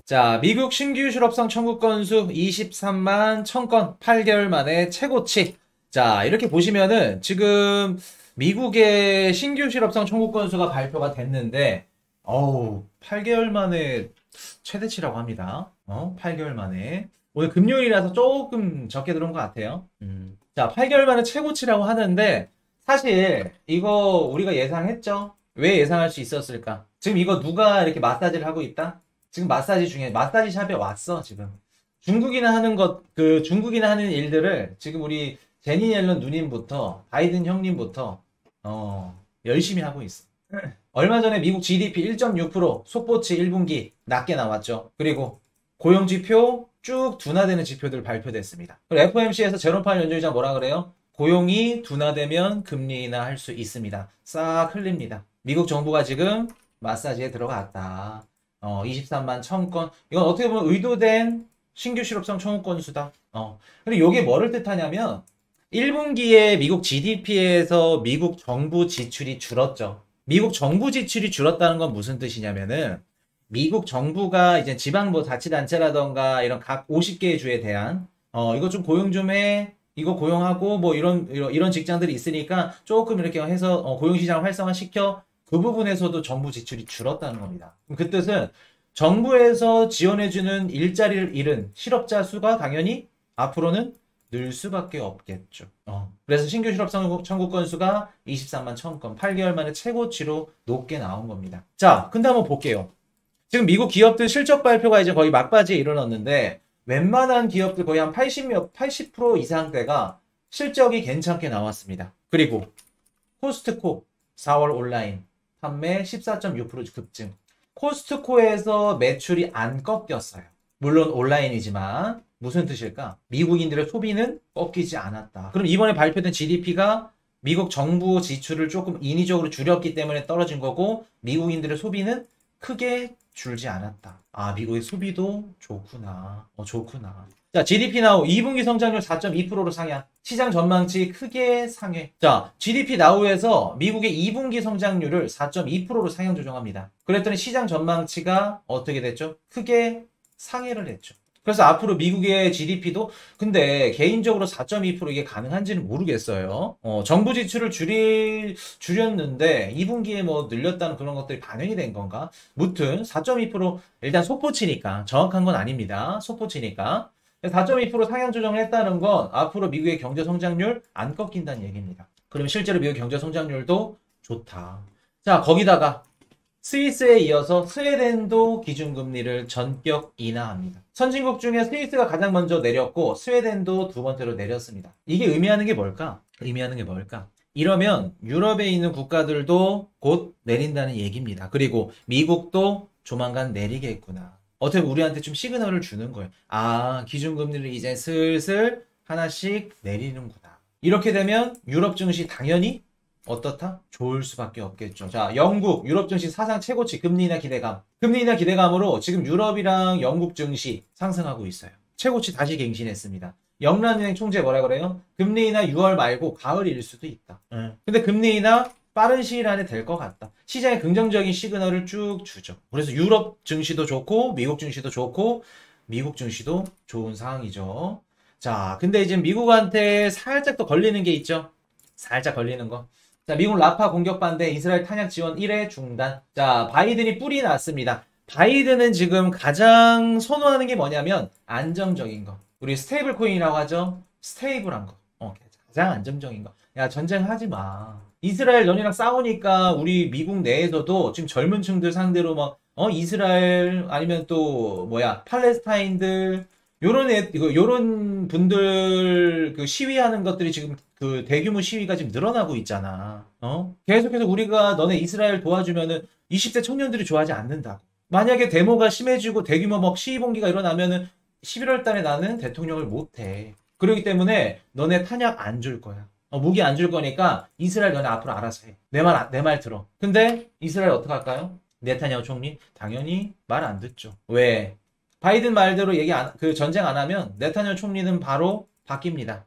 자, 미국 신규 실업성 청구 건수 23만 1000건 8개월 만에 최고치. 자, 이렇게 보시면은 지금 미국의 신규 실업성 청구 건수가 발표가 됐는데, 8개월 만에 최대치라고 합니다. 8개월 만에. 오늘 금요일이라서 조금 적게 들어온 것 같아요. 자, 8개월 만에 최고치라고 하는데, 사실 이거 우리가 예상했죠? 왜 예상할 수 있었을까? 지금 이거 누가 이렇게 마사지를 하고 있다? 지금 마사지 중에 마사지 샵에 왔어 지금. 중국이나 하는 것, 그 중국이나 하는 일들을 지금 우리 제니 옐런 누님부터 바이든 형님부터 열심히 하고 있어. 얼마 전에 미국 GDP 1.6% 속보치 1분기 낮게 나왔죠. 그리고 고용지표 쭉 둔화되는 지표들 발표됐습니다. 그리고 FOMC에서 제롬 파월 연준의장 뭐라 그래요? 고용이 둔화되면 금리 인하할 수 있습니다. 싹 흘립니다. 미국 정부가 지금 마사지에 들어갔다. 23만 1000건. 이건 어떻게 보면 의도된 신규 실업성 청구 건수다. 근데 이게 뭐를 뜻하냐면 1분기에 미국 GDP에서 미국 정부 지출이 줄었죠. 미국 정부 지출이 줄었다는 건 무슨 뜻이냐면은 미국 정부가 이제 지방 뭐 자치단체라던가 이런 각 50개의 주에 대한 이거 좀 고용 좀 해. 이거 고용하고 뭐 이런 직장들이 있으니까 조금 이렇게 해서 고용시장을 활성화시켜. 그 부분에서도 정부 지출이 줄었다는 겁니다. 그 뜻은 정부에서 지원해주는 일자리를 잃은 실업자 수가 당연히 앞으로는 늘 수밖에 없겠죠. 그래서 신규 실업성 청구 건수가 23만 1000건, 8개월 만에 최고치로 높게 나온 겁니다. 자, 근데 한번 볼게요. 지금 미국 기업들 실적 발표가 이제 거의 막바지에 이르렀는데 웬만한 기업들 거의 한 80% 이상대가 실적이 괜찮게 나왔습니다. 그리고 코스트코 4월 온라인 판매 14.6% 급증. 코스트코에서 매출이 안 꺾였어요. 물론 온라인이지만 무슨 뜻일까? 미국인들의 소비는 꺾이지 않았다. 그럼 이번에 발표된 GDP가 미국 정부 지출을 조금 인위적으로 줄였기 때문에 떨어진 거고 미국인들의 소비는 크게 줄지 않았다. 아, 미국의 소비도 좋구나. 좋구나. 자, GDP 나우 2분기 성장률 4.2%로 상향. 시장 전망치 크게 상회. 자, GDP 나우에서 미국의 2분기 성장률을 4.2%로 상향 조정합니다. 그랬더니 시장 전망치가 어떻게 됐죠? 크게 상회를 했죠. 그래서 앞으로 미국의 GDP도 근데 개인적으로 4.2% 이게 가능한지는 모르겠어요. 정부 지출을 줄였는데 2분기에 뭐 늘렸다는 그런 것들이 반영이 된 건가? 무튼 4.2% 일단 속보치니까 정확한 건 아닙니다. 속보치니까 4.2% 상향 조정을 했다는 건 앞으로 미국의 경제 성장률 안 꺾인다는 얘기입니다. 그러면 실제로 미국 경제 성장률도 좋다. 자, 거기다가 스위스에 이어서 스웨덴도 기준금리를 전격 인하합니다. 선진국 중에 스위스가 가장 먼저 내렸고 스웨덴도 두 번째로 내렸습니다. 이게 의미하는 게 뭘까? 이러면 유럽에 있는 국가들도 곧 내린다는 얘기입니다. 그리고 미국도 조만간 내리겠구나. 어떻게 보면 우리한테 좀 시그널을 주는 거예요. 아, 기준금리를 이제 슬슬 하나씩 내리는구나. 이렇게 되면 유럽 증시 당연히 어떻다? 좋을 수밖에 없겠죠. 자, 영국, 유럽 증시 사상 최고치 금리 인하 기대감. 금리 인하 기대감으로 지금 유럽이랑 영국 증시 상승하고 있어요. 최고치 다시 갱신했습니다. 영란은행 총재 뭐라 그래요? 금리 인하 6월 말고 가을일 수도 있다. 근데 금리 인하 빠른 시일 안에 될 것 같다. 시장에 긍정적인 시그널을 쭉 주죠. 그래서 유럽 증시도 좋고 미국 증시도 좋고 미국 증시도 좋은 상황이죠. 자, 근데 이제 미국한테 살짝 더 걸리는 게 있죠. 살짝 걸리는 거. 자, 미국 라파 공격 반대, 이스라엘 탄약 지원 1회 중단. 자, 바이든이 뿔이 났습니다. 바이든은 지금 가장 선호하는 게 뭐냐면 안정적인 거. 우리 스테이블 코인이라고 하죠. 스테이블한 거. 가장 안정적인 거. 야, 전쟁하지 마. 이스라엘 너네랑 싸우니까 우리 미국 내에서도 지금 젊은 층들 상대로 막 이스라엘 아니면 또 뭐야 팔레스타인들 요런 분들 그 시위하는 것들이 지금 그 대규모 시위가 지금 늘어나고 있잖아. 계속해서 우리가 너네 이스라엘 도와주면은 20대 청년들이 좋아하지 않는다고. 만약에 데모가 심해지고 대규모 막 시위 봉기가 일어나면은 11월 달에 나는 대통령을 못 해. 그렇기 때문에 너네 탄약 안 줄 거야. 무기 안 줄 거니까 이스라엘 너네 앞으로 알아서 해. 내 말 들어. 근데 이스라엘 어떡할까요? 네타냐후 총리 당연히 말 안 듣죠. 왜? 바이든 말대로 그 전쟁 안 하면 네타냐후 총리는 바로 바뀝니다.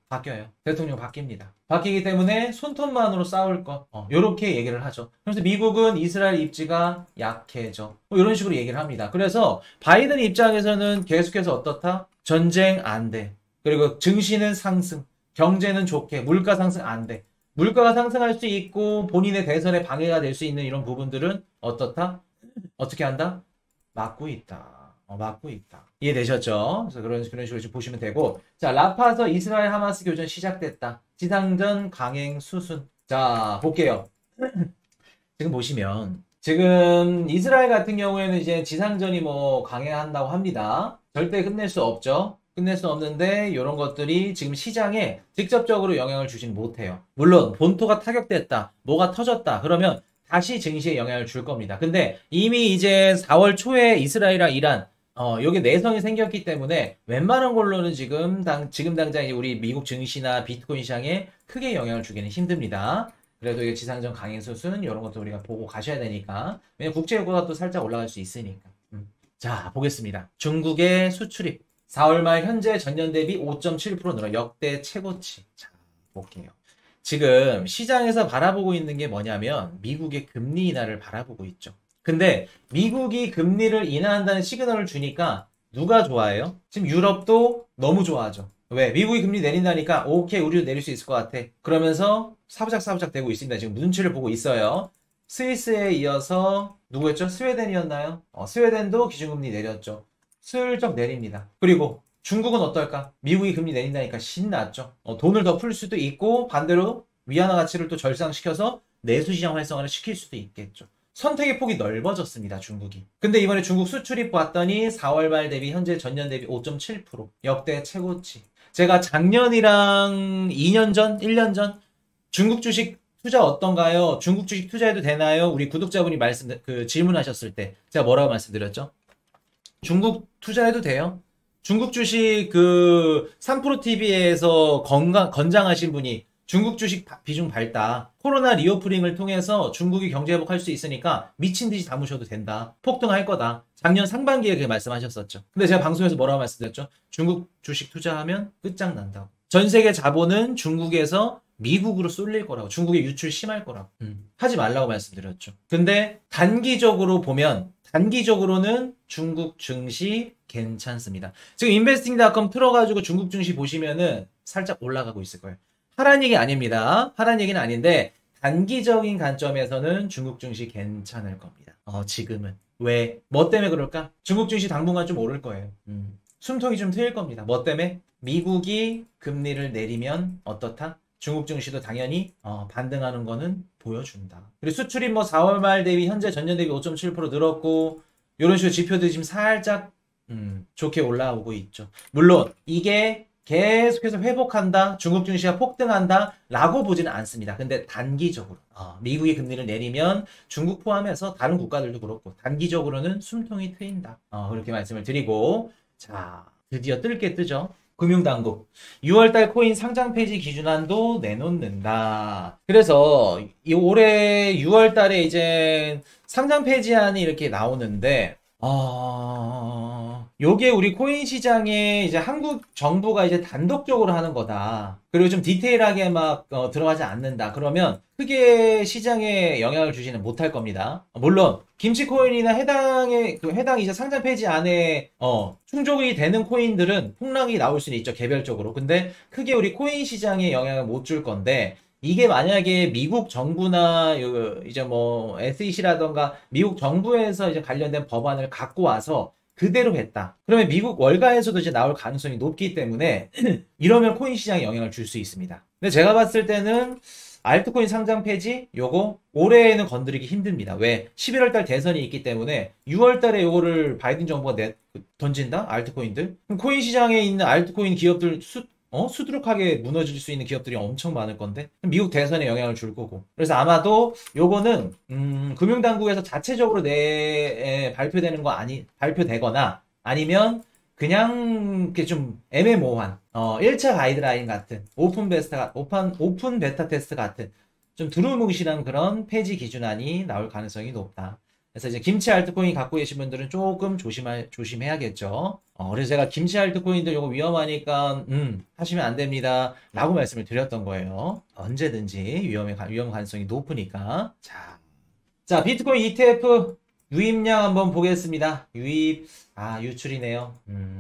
바뀌어요. 대통령 바뀝니다. 바뀌기 때문에 손톱만으로 싸울 것. 요렇게 얘기를 하죠. 그래서 미국은 이스라엘 입지가 약해져. 뭐 이런 식으로 얘기를 합니다. 그래서 바이든 입장에서는 계속해서 어떻다? 전쟁 안 돼. 그리고 증시는 상승. 경제는 좋게. 물가 상승 안 돼. 물가가 상승할 수 있고 본인의 대선에 방해가 될 수 있는 이런 부분들은 어떻다? 어떻게 한다? 막고 있다. 막고 있다. 이해되셨죠? 그래서 그런 식으로 보시면 되고. 자, 라파에서 이스라엘 하마스 교전 시작됐다. 지상전 강행 수순. 자, 볼게요. 지금 보시면, 지금 이스라엘 같은 경우에는 이제 지상전이 뭐 강행한다고 합니다. 절대 끝낼 수 없죠. 끝낼 수 없는데, 이런 것들이 지금 시장에 직접적으로 영향을 주진 못해요. 물론, 본토가 타격됐다. 뭐가 터졌다. 그러면 다시 증시에 영향을 줄 겁니다. 근데 이미 이제 4월 초에 이스라엘이랑 이란, 여기 내성이 생겼기 때문에 웬만한 걸로는 지금 당장 이제 우리 미국 증시나 비트코인 시장에 크게 영향을 주기는 힘듭니다. 그래도 이게 지상전 강행 수순 이런 것도 우리가 보고 가셔야 되니까. 왜냐면 국제유가가 또 살짝 올라갈 수 있으니까. 자, 보겠습니다. 중국의 수출입. 4월 말 현재 전년 대비 5.7% 늘어 역대 최고치. 자, 볼게요. 지금 시장에서 바라보고 있는 게 뭐냐면 미국의 금리 인하를 바라보고 있죠. 근데 미국이 금리를 인하한다는 시그널을 주니까 누가 좋아해요? 지금 유럽도 너무 좋아하죠. 왜? 미국이 금리 내린다니까 오케이 우리도 내릴 수 있을 것 같아. 그러면서 사부작사부작 되고 있습니다. 지금 눈치를 보고 있어요. 스위스에 이어서 누구였죠? 스웨덴이었나요? 스웨덴도 기준금리 내렸죠. 슬쩍 내립니다. 그리고 중국은 어떨까? 미국이 금리 내린다니까 신났죠. 돈을 더 풀 수도 있고 반대로 위안화 가치를 또 절상시켜서 내수시장 활성화를 시킬 수도 있겠죠. 선택의 폭이 넓어졌습니다. 중국이. 근데 이번에 중국 수출입 봤더니 4월 말 대비 현재 전년 대비 5.7% 역대 최고치. 제가 작년이랑 2년 전, 1년 전 중국 주식 투자 어떤가요? 중국 주식 투자해도 되나요? 우리 구독자분이 질문하셨을 때 제가 뭐라고 말씀드렸죠? 중국 투자해도 돼요. 중국 주식 3프로TV에서 건장하신 분이 중국 주식 비중 밝다. 코로나 리오프닝을 통해서 중국이 경제 회복할 수 있으니까 미친 듯이 담으셔도 된다. 폭등할 거다. 작년 상반기에 그렇게 말씀하셨었죠. 근데 제가 방송에서 뭐라고 말씀드렸죠? 중국 주식 투자하면 끝장난다고. 전 세계 자본은 중국에서 미국으로 쏠릴 거라고. 중국의 유출 심할 거라고. 하지 말라고 말씀드렸죠. 근데 단기적으로는 중국 증시 괜찮습니다. 지금 investing.com 틀어가지고 중국 증시 보시면은 살짝 올라가고 있을 거예요. 하란 얘기 아닙니다. 하란 얘기는 아닌데 단기적인 관점에서는 중국 증시 괜찮을 겁니다. 지금은. 왜? 뭐 때문에 그럴까? 중국 증시 당분간 좀 오를 거예요. 숨통이 좀 트일 겁니다. 뭐 때문에? 미국이 금리를 내리면 어떻다? 중국 증시도 당연히 반등하는 거는 보여준다. 그리고 수출입 4월 말 대비 현재 전년 대비 5.7% 늘었고 이런 식으로 지표들이 지금 살짝 좋게 올라오고 있죠. 물론 이게 계속해서 회복한다, 중국 증시가 폭등한다 라고 보지는 않습니다. 근데 단기적으로 미국이 금리를 내리면 중국 포함해서 다른 국가들도 그렇고 단기적으로는 숨통이 트인다. 그렇게 말씀을 드리고, 자, 드디어 뜰 게 뜨죠. 금융당국 6월달 코인 상장 폐지 기준안도 내놓는다. 그래서 올해 6월달에 이제 상장 폐지안이 이렇게 나오는데 요게 우리 코인 시장에 이제 한국 정부가 이제 단독적으로 하는 거다. 그리고 좀 디테일하게 막 들어가지 않는다. 그러면 크게 시장에 영향을 주지는 못할 겁니다. 물론 김치코인이나 해당 이제 상장 폐지 안에 충족이 되는 코인들은 폭락이 나올 수는 있죠. 개별적으로. 근데 크게 우리 코인 시장에 영향을 못 줄 건데 이게 만약에 미국 정부나 이제 SEC라던가 미국 정부에서 이제 관련된 법안을 갖고 와서 그대로 했다. 그러면 미국 월가에서도 이제 나올 가능성이 높기 때문에 이러면 코인 시장에 영향을 줄 수 있습니다. 근데 제가 봤을 때는 알트코인 상장 폐지 요거 올해에는 건드리기 힘듭니다. 왜? 11월 달 대선이 있기 때문에 6월 달에 요거를 바이든 정부가 던진다? 알트코인들? 그럼 코인 시장에 있는 알트코인 기업들 수두룩하게 무너질 수 있는 기업들이 엄청 많을 건데 미국 대선에 영향을 줄 거고. 그래서 아마도 요거는 금융당국에서 자체적으로 발표되거나 아니면 그냥 이렇게 좀 애매모호한 1차 가이드라인 같은 오픈 베타 테스트 같은 좀 두루뭉실한 그런 폐지 기준안이 나올 가능성이 높다. 그래서 이제 김치 알트코인 갖고 계신 분들은 조금 조심해야겠죠. 그래서 제가 김치 알트코인들 요거 위험하니까, 하시면 안 됩니다. 라고 말씀을 드렸던 거예요. 언제든지 위험 가능성이 높으니까. 자, 비트코인 ETF 유입량 한번 보겠습니다. 유출이네요.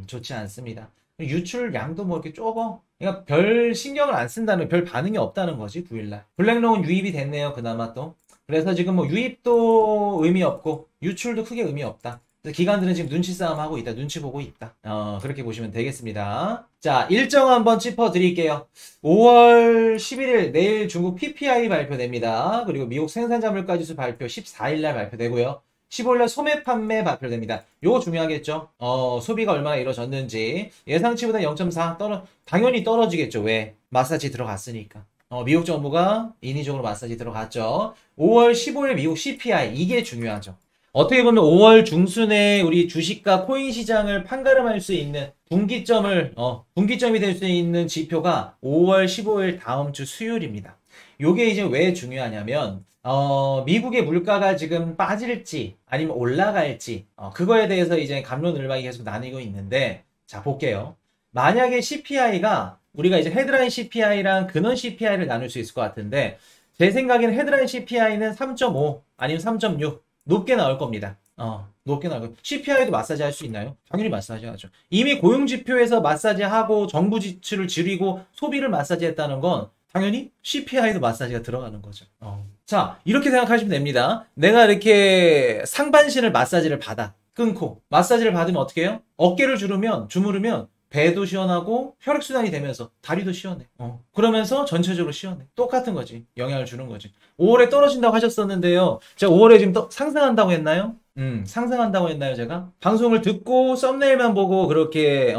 좋지 않습니다. 유출량도 뭐 이렇게 적어. 그러니까 별 신경을 안 쓴다는, 별 반응이 없다는 거지, 9일날. 블랙롱은 유입이 됐네요, 그나마 또. 그래서 지금 뭐 유입도 의미 없고, 유출도 크게 의미 없다. 그래서 기관들은 지금 눈치 싸움 하고 있다, 눈치 보고 있다. 그렇게 보시면 되겠습니다. 자, 일정 한번 짚어드릴게요. 5월 11일, 내일 중국 PPI 발표됩니다. 그리고 미국 생산자 물가지수 발표 14일날 발표되고요. 15일날 소매 판매 발표됩니다. 요거 중요하겠죠. 소비가 얼마나 이루어졌는지. 예상치보다 0.4 당연히 떨어지겠죠. 왜? 마사지 들어갔으니까. 미국 정부가 인위적으로 마사지 들어갔죠. 5월 15일 미국 CPI, 이게 중요하죠. 어떻게 보면 5월 중순에 우리 주식과 코인 시장을 판가름할 수 있는 분기점이 될 수 있는 지표가 5월 15일 다음 주 수요일입니다. 요게 이제 왜 중요하냐면, 미국의 물가가 지금 빠질지 아니면 올라갈지, 그거에 대해서 이제 갑론을박이 계속 나뉘고 있는데, 자, 볼게요. 만약에 CPI가 우리가 이제 헤드라인 CPI랑 근원 CPI를 나눌 수 있을 것 같은데, 제 생각에는 헤드라인 CPI는 3.5 아니면 3.6 높게 나올 겁니다. 높게 나올 겁니다. CPI도 마사지 할 수 있나요? 당연히 마사지 하죠. 이미 고용지표에서 마사지 하고 정부 지출을 줄이고 소비를 마사지 했다는 건 당연히 CPI도 마사지가 들어가는 거죠. 자, 이렇게 생각하시면 됩니다. 내가 이렇게 상반신을 마사지를 받아. 끊고. 마사지를 받으면 어떻게 해요? 어깨를 주무르면 배도 시원하고 혈액순환이 되면서 다리도 시원해. 그러면서 전체적으로 시원해. 똑같은 거지. 영향을 주는 거지. 5월에 떨어진다고 하셨었는데요. 제가 5월에 지금 상승한다고 했나요? 상승한다고 했나요, 제가? 방송을 듣고 썸네일만 보고 그렇게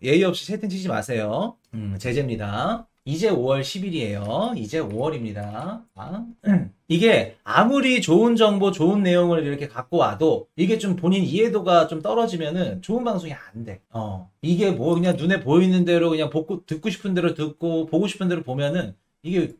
예의 없이 채팅 치지 마세요. 제재입니다. 이제 5월 10일이에요. 이제 5월입니다. 이게 아무리 좋은 정보, 좋은 내용을 이렇게 갖고 와도 이게 좀 본인 이해도가 좀 떨어지면은 좋은 방송이 안 돼. 이게 뭐 그냥 눈에 보이는 대로 그냥 듣고 싶은 대로 듣고 보고 싶은 대로 보면은 이게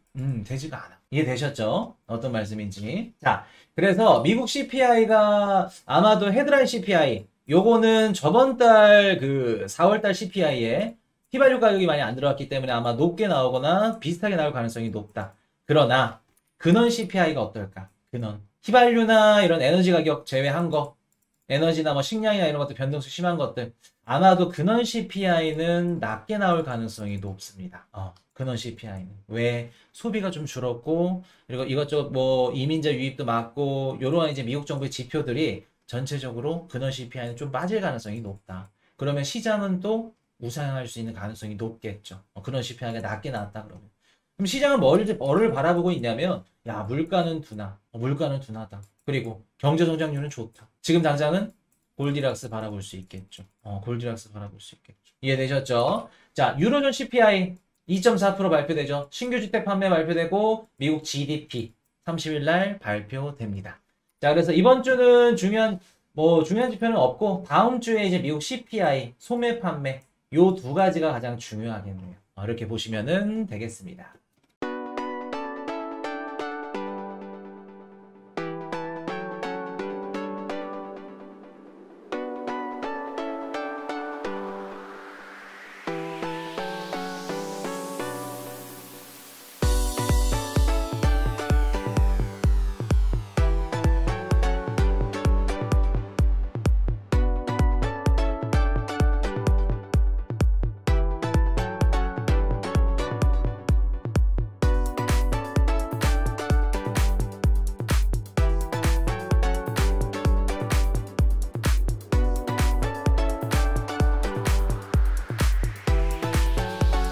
되지가 않아. 이해되셨죠? 어떤 말씀인지. 자, 그래서 미국 CPI가 아마도 헤드라인 CPI 요거는 저번 달 4월달 CPI에 휘발유 가격이 많이 안 들어갔기 때문에 아마 높게 나오거나 비슷하게 나올 가능성이 높다. 그러나 근원 CPI가 어떨까? 근원. 휘발유나 이런 에너지 가격 제외한 거, 에너지나 뭐 식량이나 이런 것들 변동수 심한 것들, 아마도 근원 CPI는 낮게 나올 가능성이 높습니다. 근원 CPI는. 왜? 소비가 좀 줄었고, 그리고 이것저것 뭐 이민자 유입도 많고, 요런 이제 미국 정부의 지표들이 전체적으로 근원 CPI는 좀 빠질 가능성이 높다. 그러면 시장은 또 우상할 수 있는 가능성이 높겠죠. 그런 CPI가 낮게 나왔다 그러면. 그럼 시장은 뭐를 바라보고 있냐면, 야, 물가는 둔하다. 그리고 경제 성장률은 좋다. 지금 당장은 골디락스 바라볼 수 있겠죠. 골디락스 바라볼 수 있겠죠. 이해되셨죠? 자, 유로존 CPI 2.4% 발표되죠. 신규 주택 판매 발표되고 미국 GDP 30일 날 발표됩니다. 자, 그래서 이번 주는 중요한 지표는 없고 다음 주에 이제 미국 CPI 소매 판매 요 두 가지가 가장 중요하겠네요. 이렇게 보시면은 되겠습니다.